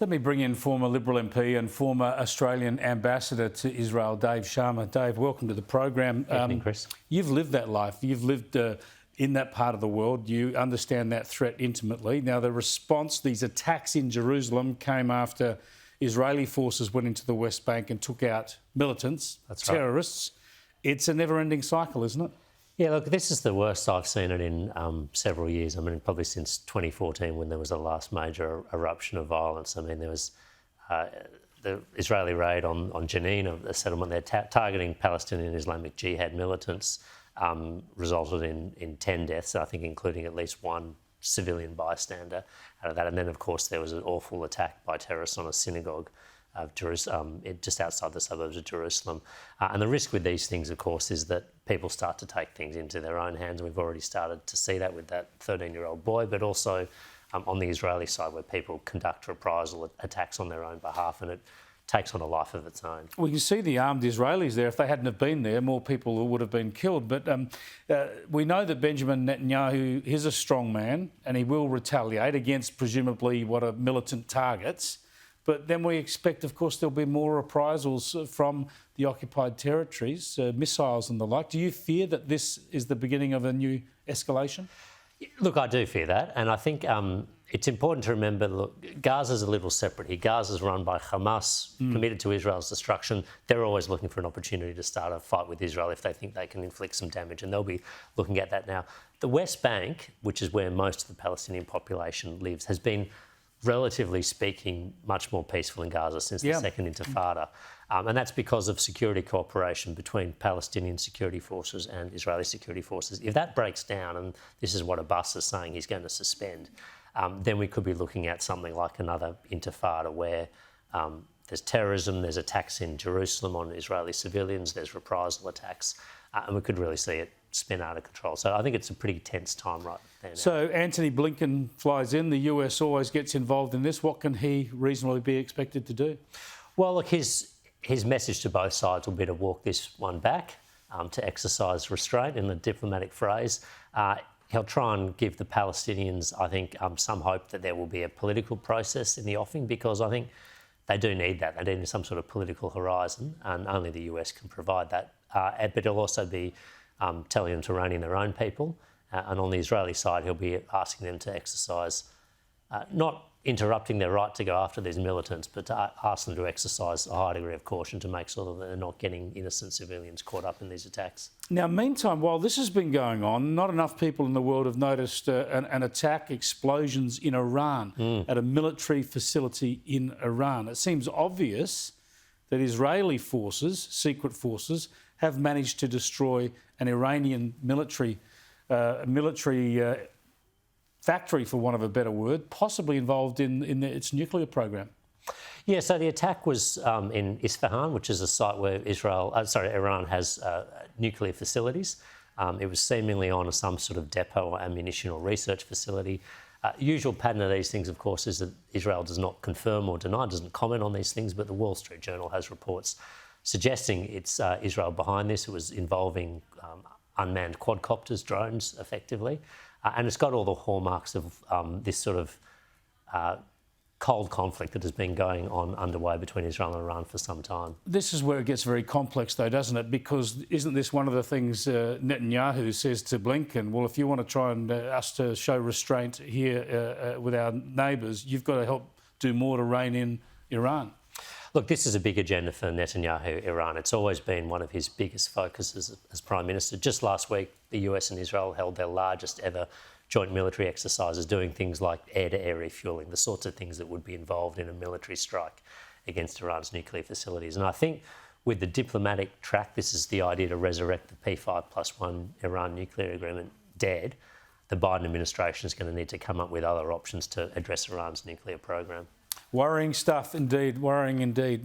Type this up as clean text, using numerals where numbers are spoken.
Let me bring in former Liberal MP and former Australian ambassador to Israel, Dave Sharma. Dave, welcome to the program. Evening, Chris. You've lived that life. You've lived in that part of the world. You understand that threat intimately. Now, the response, these attacks in Jerusalem came after Israeli forces went into the West Bank and took out militants, terrorists. Right. It's a never-ending cycle, isn't it? Yeah, look, this is the worst I've seen it in several years. I mean, probably since 2014 when there was the last major eruption of violence. I mean, there was the Israeli raid on Jenin, a settlement there, targeting Palestinian Islamic Jihad militants, resulted in 10 deaths, I think including at least one civilian bystander out of that. And then, of course, there was an awful attack by terrorists on a synagogue of Jerusalem, just outside the suburbs of Jerusalem. And the risk with these things, of course, is that people start to take things into their own hands. We've already started to see that with that 13-year-old boy, but also on the Israeli side where people conduct reprisal attacks on their own behalf, and it takes on a life of its own. We can see the armed Israelis there. If they hadn't have been there, more people would have been killed. But we know that Benjamin Netanyahu is a strong man and he will retaliate against presumably what are militant targets. But then we expect, of course, there'll be more reprisals from the occupied territories, missiles and the like. Do you fear that this is the beginning of a new escalation? Look, I do fear that. And I think it's important to remember, look, Gaza's a little separate here. Gaza's run by Hamas, committed to Israel's destruction. They're always looking for an opportunity to start a fight with Israel if they think they can inflict some damage, and they'll be looking at that now. The West Bank, which is where most of the Palestinian population lives, has been, relatively speaking, much more peaceful in Gaza since the Second Intifada. And that's because of security cooperation between Palestinian security forces and Israeli security forces. If that breaks down, and this is what Abbas is saying he's going to suspend, then we could be looking at something like another intifada where there's terrorism, there's attacks in Jerusalem on Israeli civilians, there's reprisal attacks, and we could really see it spin out of control. So I think it's a pretty tense time right there now. So Antony Blinken flies in. The US always gets involved in this. What can he reasonably be expected to do? Well, look, his message to both sides will be to walk this one back, to exercise restraint in the diplomatic phrase. He'll try and give the Palestinians, I think, some hope that there will be a political process in the offing, because I think they do need that. They need some sort of political horizon, and only the US can provide that. But he'll also be telling them to rein in their own people. And on the Israeli side, he'll be asking them to exercise, not interrupting their right to go after these militants, but to ask them to exercise a high degree of caution to make sure that they're not getting innocent civilians caught up in these attacks. Now, meantime, while this has been going on, not enough people in the world have noticed an attack, explosions in Iran, at a military facility in Iran. It seems obvious that Israeli forces, secret forces, have managed to destroy an Iranian military factory, for want of a better word, possibly involved in its nuclear program. Yeah, so the attack was in Isfahan, which is a site where Iran has nuclear facilities. It was seemingly on some sort of depot or ammunition or research facility. Usual pattern of these things, of course, is that Israel does not confirm or deny, doesn't comment on these things, but the Wall Street Journal has reports suggesting it's Israel behind this. It was involving unmanned quadcopters, drones, effectively. And it's got all the hallmarks of this sort of cold conflict that has been going on underway between Israel and Iran for some time. This is where it gets very complex, though, doesn't it? Because isn't this one of the things Netanyahu says to Blinken? Well, if you want to try and us to show restraint here with our neighbours, you've got to help do more to rein in Iran. Look, this is a big agenda for Netanyahu, Iran. It's always been one of his biggest focuses as Prime Minister. Just last week, the US and Israel held their largest ever joint military exercises, doing things like air-to-air refuelling, the sorts of things that would be involved in a military strike against Iran's nuclear facilities. And I think with the diplomatic track, this is the idea to resurrect the P5+1 Iran nuclear agreement dead. The Biden administration is going to need to come up with other options to address Iran's nuclear program. Worrying stuff indeed, worrying indeed.